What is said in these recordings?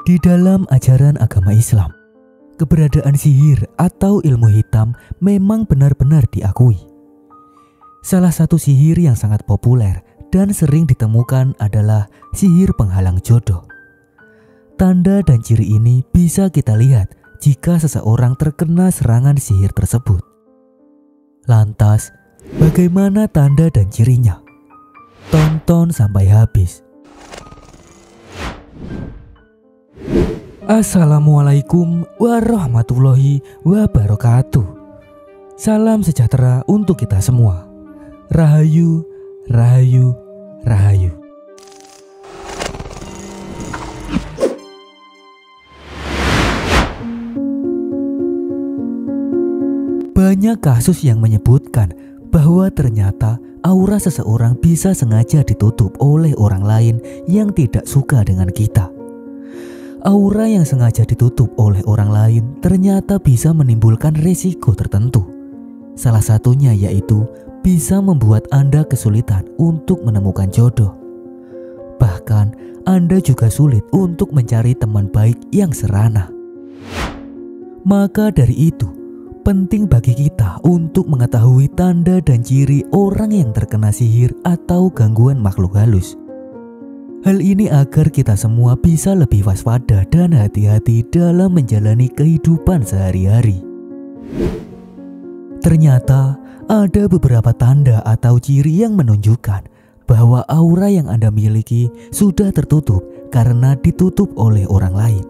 Di dalam ajaran agama Islam, keberadaan sihir atau ilmu hitam memang benar-benar diakui. Salah satu sihir yang sangat populer dan sering ditemukan adalah sihir penghalang jodoh. Tanda dan ciri ini bisa kita lihat jika seseorang terkena serangan sihir tersebut. Lantas, bagaimana tanda dan cirinya? Tonton sampai habis. Assalamualaikum warahmatullahi wabarakatuh. Salam sejahtera untuk kita semua. Rahayu, rahayu, rahayu. Banyak kasus yang menyebutkan bahwa ternyata aura seseorang bisa sengaja ditutup oleh orang lain yang tidak suka dengan kita. Aura yang sengaja ditutup oleh orang lain ternyata bisa menimbulkan resiko tertentu. Salah satunya yaitu bisa membuat Anda kesulitan untuk menemukan jodoh. Bahkan Anda juga sulit untuk mencari teman baik yang serana. Maka dari itu, penting bagi kita untuk mengetahui tanda dan ciri orang yang terkena sihir atau gangguan makhluk halus. Hal ini agar kita semua bisa lebih waspada dan hati-hati dalam menjalani kehidupan sehari-hari. Ternyata ada beberapa tanda atau ciri yang menunjukkan bahwa aura yang Anda miliki sudah tertutup karena ditutup oleh orang lain.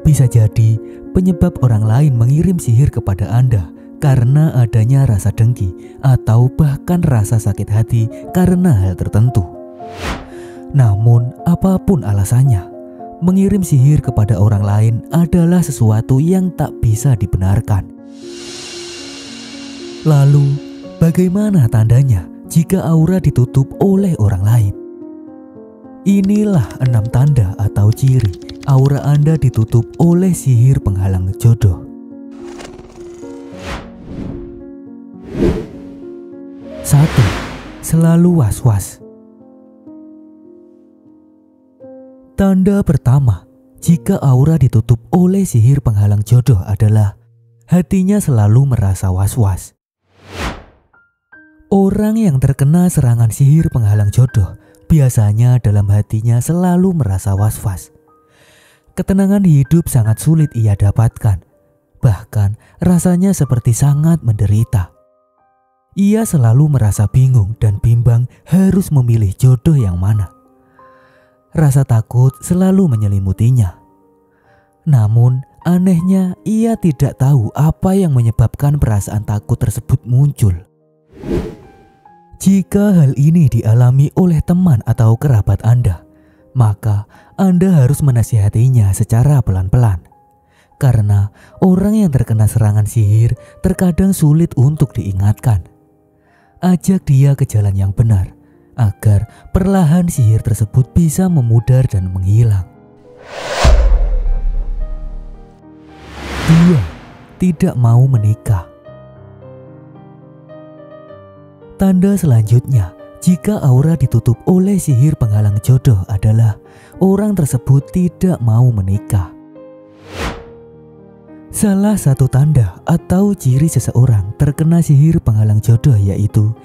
Bisa jadi penyebab orang lain mengirim sihir kepada Anda karena adanya rasa dengki atau bahkan rasa sakit hati karena hal tertentu. Namun, apapun alasannya, mengirim sihir kepada orang lain adalah sesuatu yang tak bisa dibenarkan. Lalu, bagaimana tandanya jika aura ditutup oleh orang lain? Inilah 6 tanda atau ciri aura Anda ditutup oleh sihir penghalang jodoh. 1. Selalu was-was. Tanda pertama jika aura ditutup oleh sihir penghalang jodoh adalah hatinya selalu merasa was-was. Orang yang terkena serangan sihir penghalang jodoh biasanya dalam hatinya selalu merasa was-was. Ketenangan hidup sangat sulit ia dapatkan. Bahkan rasanya seperti sangat menderita. Ia selalu merasa bingung dan bimbang harus memilih jodoh yang mana. Rasa takut selalu menyelimutinya. Namun anehnya ia tidak tahu apa yang menyebabkan perasaan takut tersebut muncul. Jika hal ini dialami oleh teman atau kerabat Anda, maka Anda harus menasihatinya secara pelan-pelan. Karena orang yang terkena serangan sihir terkadang sulit untuk diingatkan. Ajak dia ke jalan yang benar, agar perlahan sihir tersebut bisa memudar dan menghilang. 2. Tidak mau menikah. Tanda selanjutnya jika aura ditutup oleh sihir penghalang jodoh adalah orang tersebut tidak mau menikah. Salah satu tanda atau ciri seseorang terkena sihir penghalang jodoh yaitu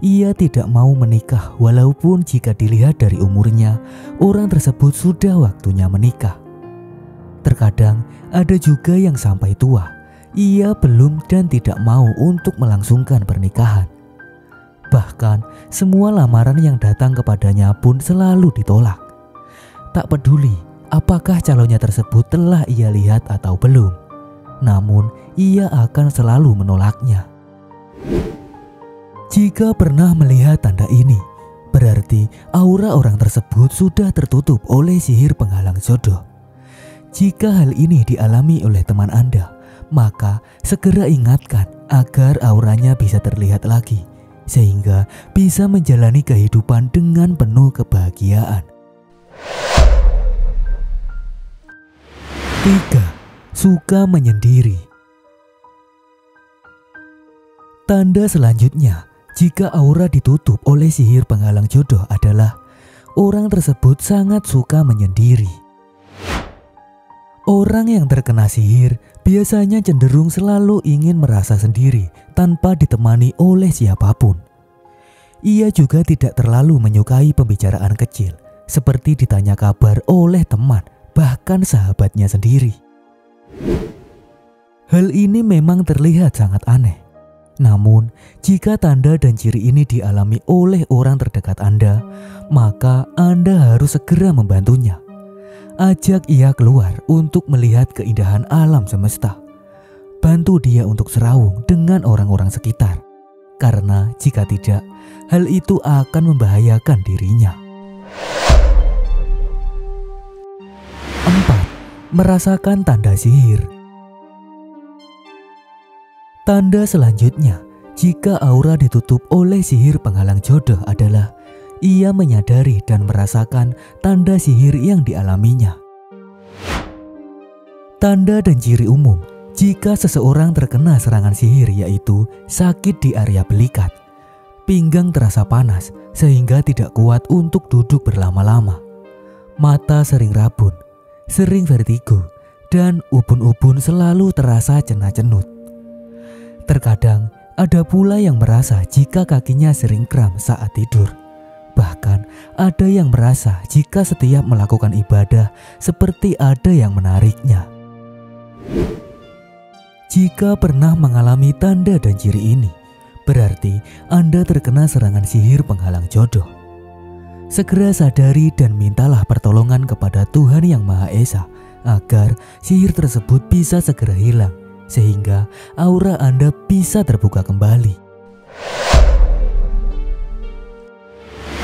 ia tidak mau menikah walaupun jika dilihat dari umurnya, orang tersebut sudah waktunya menikah. Terkadang ada juga yang sampai tua, ia belum dan tidak mau untuk melangsungkan pernikahan. Bahkan semua lamaran yang datang kepadanya pun selalu ditolak. Tak peduli apakah calonnya tersebut telah ia lihat atau belum, namun ia akan selalu menolaknya. Jika pernah melihat tanda ini, berarti aura orang tersebut sudah tertutup oleh sihir penghalang jodoh. Jika hal ini dialami oleh teman Anda, maka segera ingatkan agar auranya bisa terlihat lagi, sehingga bisa menjalani kehidupan dengan penuh kebahagiaan. 3. Suka menyendiri. Tanda selanjutnya jika aura ditutup oleh sihir penghalang jodoh adalah orang tersebut sangat suka menyendiri. Orang yang terkena sihir biasanya cenderung selalu ingin merasa sendiri tanpa ditemani oleh siapapun. Ia juga tidak terlalu menyukai pembicaraan kecil, seperti ditanya kabar oleh teman, bahkan sahabatnya sendiri. Hal ini memang terlihat sangat aneh. Namun, jika tanda dan ciri ini dialami oleh orang terdekat Anda, maka Anda harus segera membantunya. Ajak ia keluar untuk melihat keindahan alam semesta. Bantu dia untuk serawung dengan orang-orang sekitar. Karena jika tidak, hal itu akan membahayakan dirinya. 4. Merasakan tanda sihir. Tanda selanjutnya, jika aura ditutup oleh sihir penghalang jodoh adalah ia menyadari dan merasakan tanda sihir yang dialaminya. Tanda dan ciri umum jika seseorang terkena serangan sihir yaitu sakit di area belikat, pinggang terasa panas sehingga tidak kuat untuk duduk berlama-lama, mata sering rabun, sering vertigo, dan ubun-ubun selalu terasa cenut-cenut. Terkadang ada pula yang merasa jika kakinya sering kram saat tidur. Bahkan ada yang merasa jika setiap melakukan ibadah seperti ada yang menariknya. Jika pernah mengalami tanda dan ciri ini, berarti Anda terkena serangan sihir penghalang jodoh. Segera sadari dan mintalah pertolongan kepada Tuhan Yang Maha Esa agar sihir tersebut bisa segera hilang, sehingga aura Anda bisa terbuka kembali.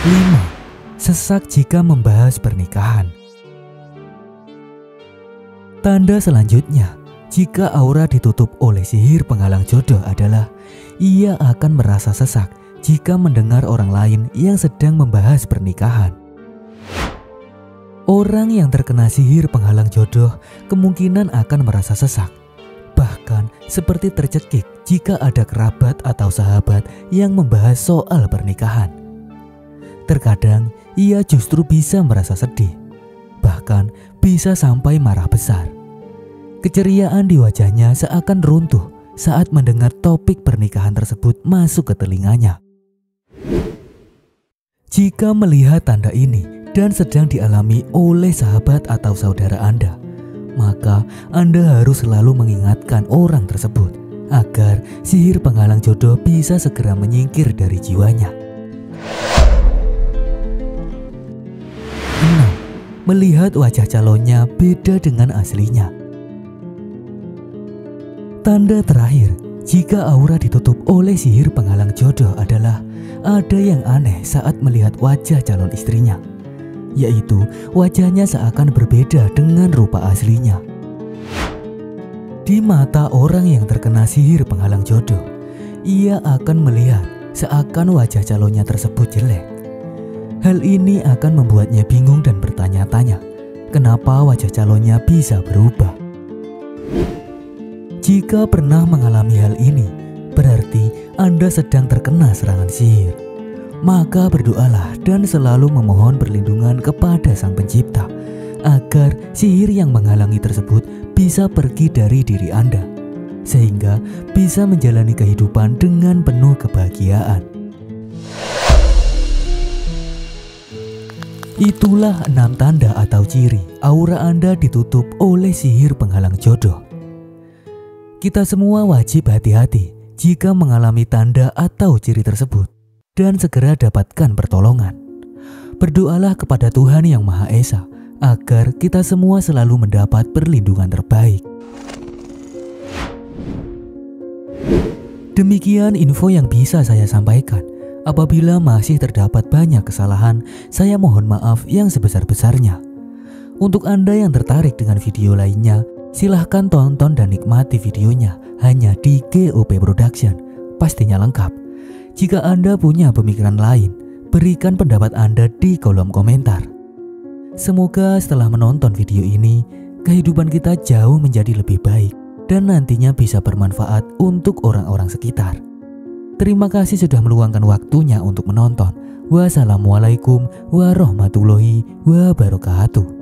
5. Sesak jika membahas pernikahan. Tanda selanjutnya, jika aura ditutup oleh sihir penghalang jodoh adalah ia akan merasa sesak jika mendengar orang lain yang sedang membahas pernikahan. Orang yang terkena sihir penghalang jodoh kemungkinan akan merasa sesak, bahkan seperti tercekik jika ada kerabat atau sahabat yang membahas soal pernikahan. Terkadang ia justru bisa merasa sedih, bahkan bisa sampai marah besar. Keceriaan di wajahnya seakan runtuh saat mendengar topik pernikahan tersebut masuk ke telinganya. Jika melihat tanda ini dan sedang dialami oleh sahabat atau saudara Anda, maka Anda harus selalu mengingatkan orang tersebut agar sihir penghalang jodoh bisa segera menyingkir dari jiwanya. 6. Melihat wajah calonnya beda dengan aslinya. Tanda terakhir jika aura ditutup oleh sihir penghalang jodoh adalah ada yang aneh saat melihat wajah calon istrinya, yaitu wajahnya seakan berbeda dengan rupa aslinya. Di mata orang yang terkena sihir penghalang jodoh, ia akan melihat seakan wajah calonnya tersebut jelek. Hal ini akan membuatnya bingung dan bertanya-tanya, kenapa wajah calonnya bisa berubah. Jika pernah mengalami hal ini, berarti Anda sedang terkena serangan sihir. Maka berdoalah dan selalu memohon perlindungan kepada Sang Pencipta agar sihir yang menghalangi tersebut bisa pergi dari diri Anda, sehingga bisa menjalani kehidupan dengan penuh kebahagiaan. Itulah 6 tanda atau ciri aura Anda ditutup oleh sihir penghalang jodoh. Kita semua wajib hati-hati jika mengalami tanda atau ciri tersebut dan segera dapatkan pertolongan. Berdoalah kepada Tuhan Yang Maha Esa agar kita semua selalu mendapat perlindungan terbaik. Demikian info yang bisa saya sampaikan. Apabila masih terdapat banyak kesalahan, saya mohon maaf yang sebesar-besarnya. Untuk Anda yang tertarik dengan video lainnya, silahkan tonton dan nikmati videonya hanya di GOP Production, pastinya lengkap. Jika Anda punya pemikiran lain, berikan pendapat Anda di kolom komentar. Semoga setelah menonton video ini, kehidupan kita jauh menjadi lebih baik dan nantinya bisa bermanfaat untuk orang-orang sekitar. Terima kasih sudah meluangkan waktunya untuk menonton. Wassalamualaikum warahmatullahi wabarakatuh.